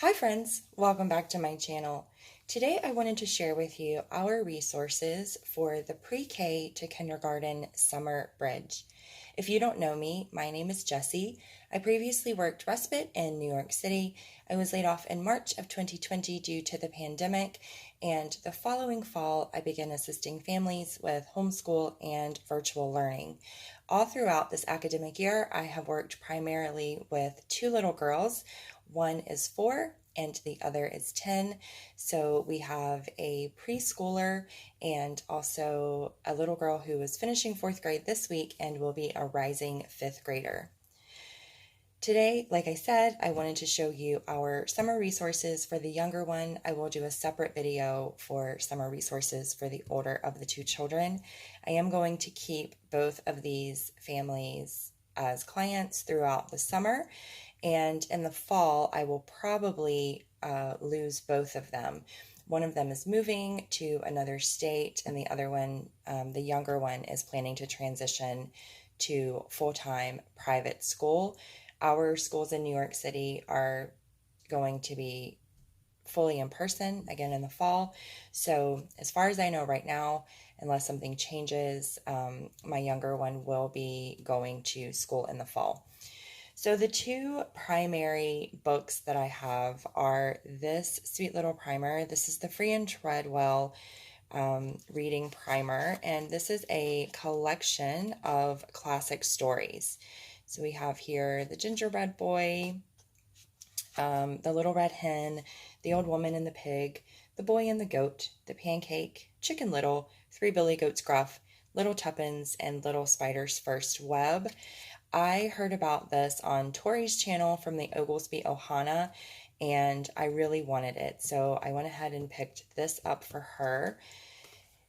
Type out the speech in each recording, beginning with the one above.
Hi friends, welcome back to my channel. Today I wanted to share with you our resources for the pre-K to kindergarten summer bridge. If you don't know me, my name is Jessie. I previously worked respite in New York City. I was laid off in March of 2020 due to the pandemic, and the following fall I began assisting families with homeschool and virtual learning. All throughout this academic year, I have worked primarily with two little girls. One is 4 and the other is 10. So we have a preschooler and also a little girl who is finishing 4th grade this week and will be a rising 5th grader. Today, like I said, I wanted to show you our summer resources for the younger one. I will do a separate video for summer resources for the older of the two children. I am going to keep both of these families as clients throughout the summer, and in the fall, I will probably lose both of them. One of them is moving to another state, and the other one, the younger one, is planning to transition to full-time private school. Our schools in New York City are going to be fully in person again in the fall. So as far as I know right now, unless something changes, my younger one will be going to school in the fall. So the two primary books that I have are this sweet little primer. This is the Free and Treadwell reading primer, and this is a collection of classic stories. So we have here the gingerbread boy, the little red hen, the old woman and the pig, the boy and the goat, the pancake, Chicken Little, Three Billy Goats Gruff, Little Tuppence, and Little Spider's First Web. I heard about this on Tori's channel from the Oglesby Ohana, and I really wanted it, so I went ahead and picked this up for her.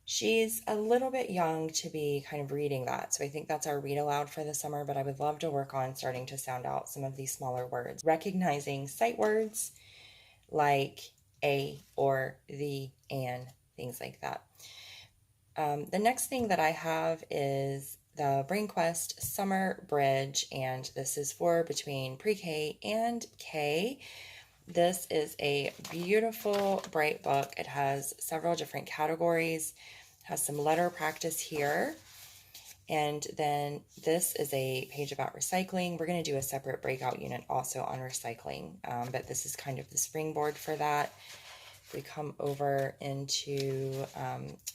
She's a little bit young to be kind of reading that, so I think that's our read aloud for the summer, but I would love to work on starting to sound out some of these smaller words. Recognizing sight words like a or the and things like that. The next thing that I have is the Brain Quest Summer Bridge, and this is for between pre-K and K. This is a beautiful, bright book. It has several different categories, has some letter practice here, and then this is a page about recycling. We're going to do a separate breakout unit also on recycling, but this is kind of the springboard for that. We come over into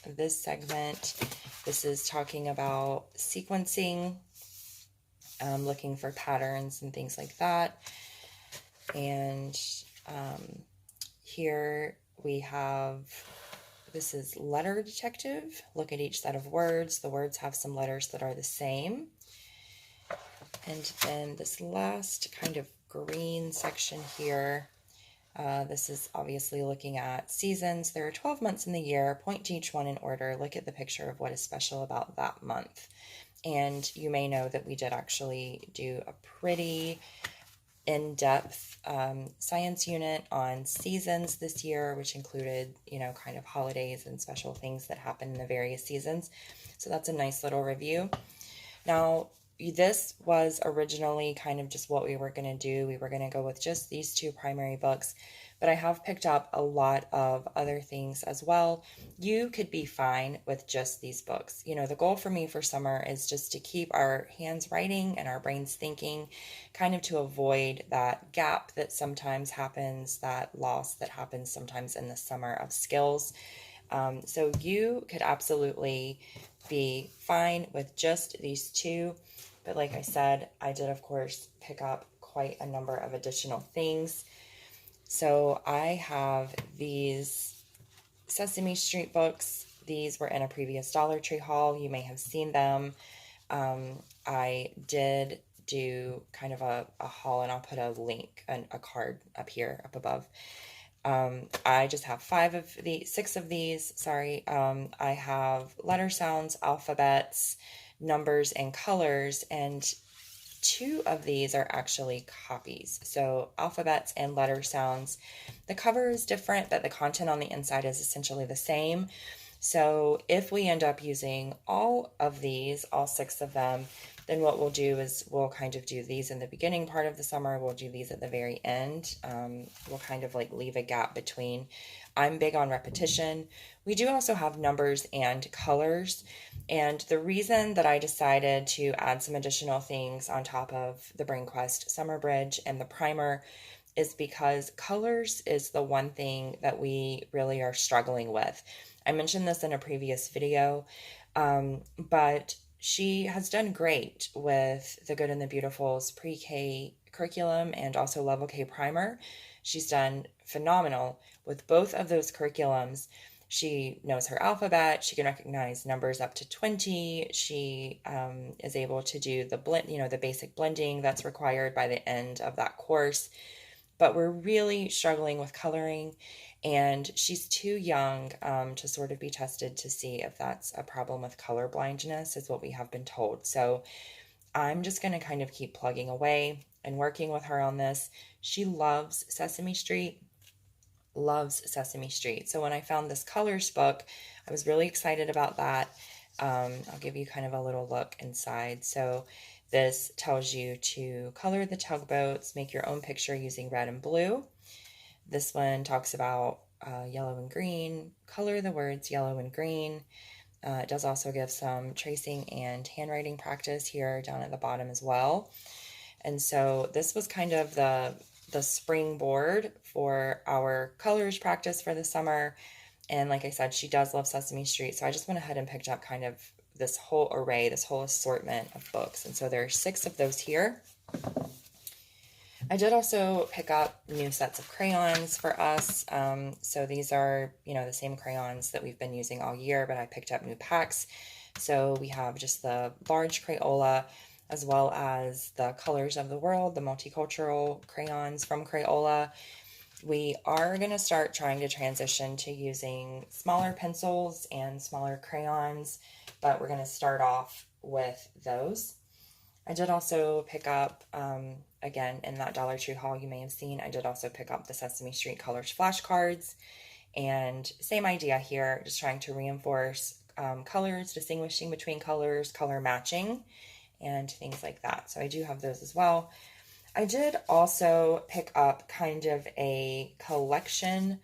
this segment. This is talking about sequencing, looking for patterns and things like that. And here we have, this is letter detective. Look at each set of words. The words have some letters that are the same. And then this last kind of green section here, this is obviously looking at seasons. There are 12 months in the year. Point to each one in order. Look at the picture of what is special about that month. And you may know that we did actually do a pretty in-depth science unit on seasons this year, which included, kind of holidays and special things that happen in the various seasons. So that's a nice little review. Now, this was originally kind of just what we were going to do. We were going to go with just these two primary books, but I have picked up a lot of other things as well. You could be fine with just these books. The goal for me for summer is just to keep our hands writing and our brains thinking, kind of to avoid that gap that sometimes happens, that loss that happens sometimes in the summer of skills. So you could absolutely be fine with just these two. But like I said, I did, of course, pick up quite a number of additional things. So I have these Sesame Street books. These were in a previous Dollar Tree haul. You may have seen them. I did do kind of a haul, and I'll put a link and a card up here, up above. I just have 6 of these, sorry. I have letter sounds, alphabets, numbers, and colors, and 2 of these are actually copies. So alphabets and letter sounds. The cover is different, but the content on the inside is essentially the same. So if we end up using all of these, all 6 of them, then what we'll do is we'll kind of do these in the beginning part of the summer. We'll do these at the very end. We'll kind of like leave a gap between. I'm big on repetition. We do also have numbers and colors. And the reason that I decided to add some additional things on top of the Brain Quest Summer Bridge and the primer is because colors is the one thing that we really are struggling with. I mentioned this in a previous video, but she has done great with the Good and the Beautiful's pre-K curriculum and also Level K primer. She's done phenomenal with both of those curriculums. She knows her alphabet. She can recognize numbers up to 20. She is able to do the blend, the basic blending that's required by the end of that course. But we're really struggling with coloring, and she's too young to sort of be tested to see if that's a problem with color blindness, is what we have been told. So I'm just going to kind of keep plugging away and working with her on this. She loves Sesame Street. So when I found this colors book, I was really excited about that. I'll give you kind of a little look inside. So this tells you to color the tugboats, make your own picture using red and blue. This one talks about yellow and green, color the words yellow and green. It does also give some tracing and handwriting practice here down at the bottom as well. And so this was kind of the springboard for our colors practice for the summer. And like I said, she does love Sesame Street. So I just went ahead and picked up kind of this whole array, this whole assortment of books. And so there are 6 of those here. I did also pick up new sets of crayons for us. So these are, the same crayons that we've been using all year, but I picked up new packs. So we have just the large Crayola, as well as the Colors of the World, the multicultural crayons from Crayola. We are going to start trying to transition to using smaller pencils and smaller crayons, but we're going to start off with those. I did also pick up, again, in that Dollar Tree haul you may have seen, I did also pick up the Sesame Street Colors flashcards. And same idea here, just trying to reinforce colors, distinguishing between colors, color matching, and things like that. So I do have those as well. I did also pick up kind of a collection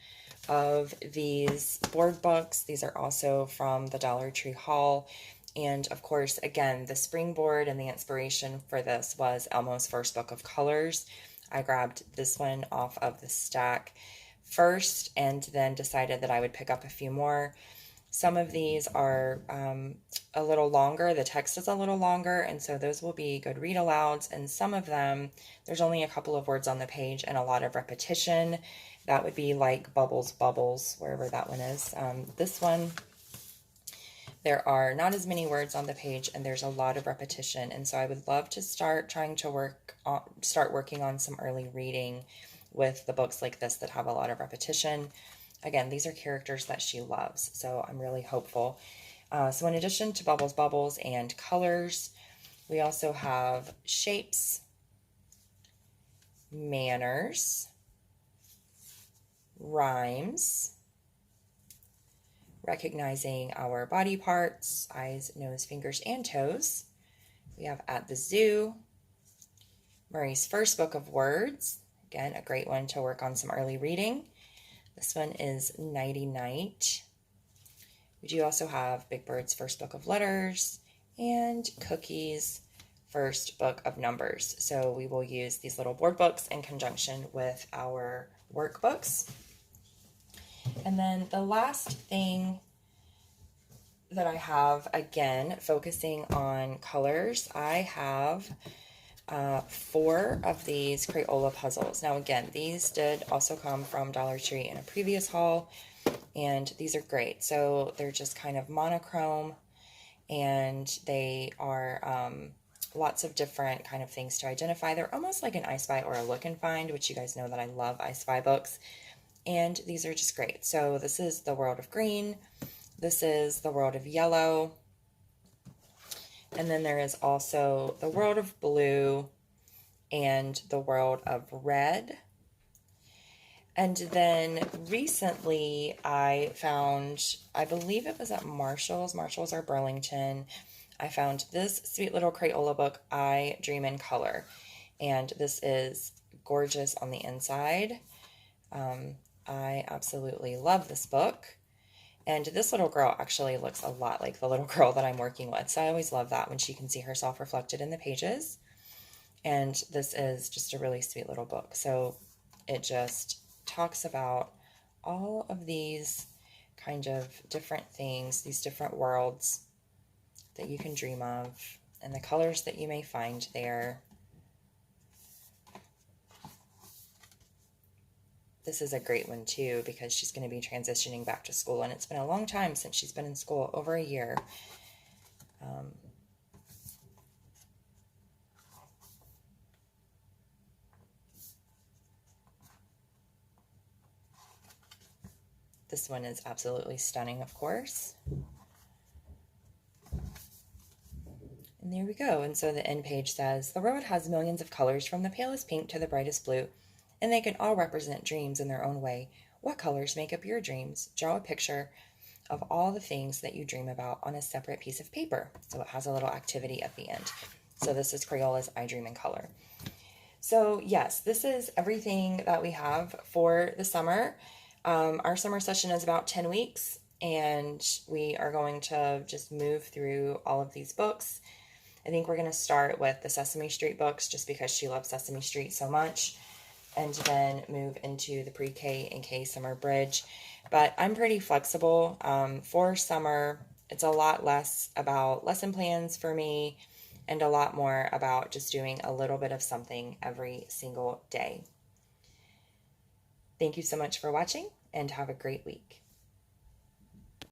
of these board books. These are also from the Dollar Tree haul. And of course, again, the springboard and the inspiration for this was Elmo's first book of colors. I grabbed this one off of the stack first and then decided that I would pick up a few more. Some of these are a little longer. The text is a little longer, and so those will be good read alouds. And some of them, there's only a couple of words on the page and a lot of repetition. That would be like Bubbles, Bubbles, wherever that one is. This one, there are not as many words on the page, and there's a lot of repetition. And so I would love to start working on some early reading with the books like this that have a lot of repetition. Again, these are characters that she loves, so I'm really hopeful. So in addition to Bubbles, Bubbles, and colors, we also have shapes, manners, rhymes, recognizing our body parts, eyes, nose, fingers, and toes. We have At the Zoo, Murray's first book of words. Again, a great one to work on some early reading. This one is Nighty Night. We do also have Big Bird's first book of letters and Cookie's first book of numbers. So we will use these little board books in conjunction with our workbooks. And then the last thing that I have, again, focusing on colors, I have 4 of these Crayola puzzles. Now again, these did also come from Dollar Tree in a previous haul, and these are great. So they're just kind of monochrome, and they are lots of different kind of things to identify. They're almost like an I Spy or a Look and Find, which you guys know that I love I Spy books, and these are just great. So this is the world of green, this is the world of yellow, and then there is also the world of blue and the world of red. And then recently I found, I believe it was at Marshall's or Burlington, I found this sweet little Crayola book, I Dream in Color. And this is gorgeous on the inside. I absolutely love this book. And this little girl actually looks a lot like the little girl that I'm working with. So I always love that when she can see herself reflected in the pages. And this is just a really sweet little book. So it just talks about all of these kind of different things, these different worlds that you can dream of, and the colors that you may find there. This is a great one too, because she's going to be transitioning back to school, and it's been a long time since she's been in school, over a year. This one is absolutely stunning, of course. And there we go. And so the end page says, the world has millions of colors from the palest pink to the brightest blue, and they can all represent dreams in their own way. What colors make up your dreams? Draw a picture of all the things that you dream about on a separate piece of paper. So it has a little activity at the end. So this is Crayola's I Dream in Color. So yes, this is everything that we have for the summer. Our summer session is about 10 weeks, and we are going to just move through all of these books. I think we're going to start with the Sesame Street books, just because she loves Sesame Street so much, and then move into the pre-K and K summer bridge. But I'm pretty flexible. For summer, it's a lot less about lesson plans for me, and a lot more about just doing a little bit of something every single day. Thank you so much for watching, and have a great week.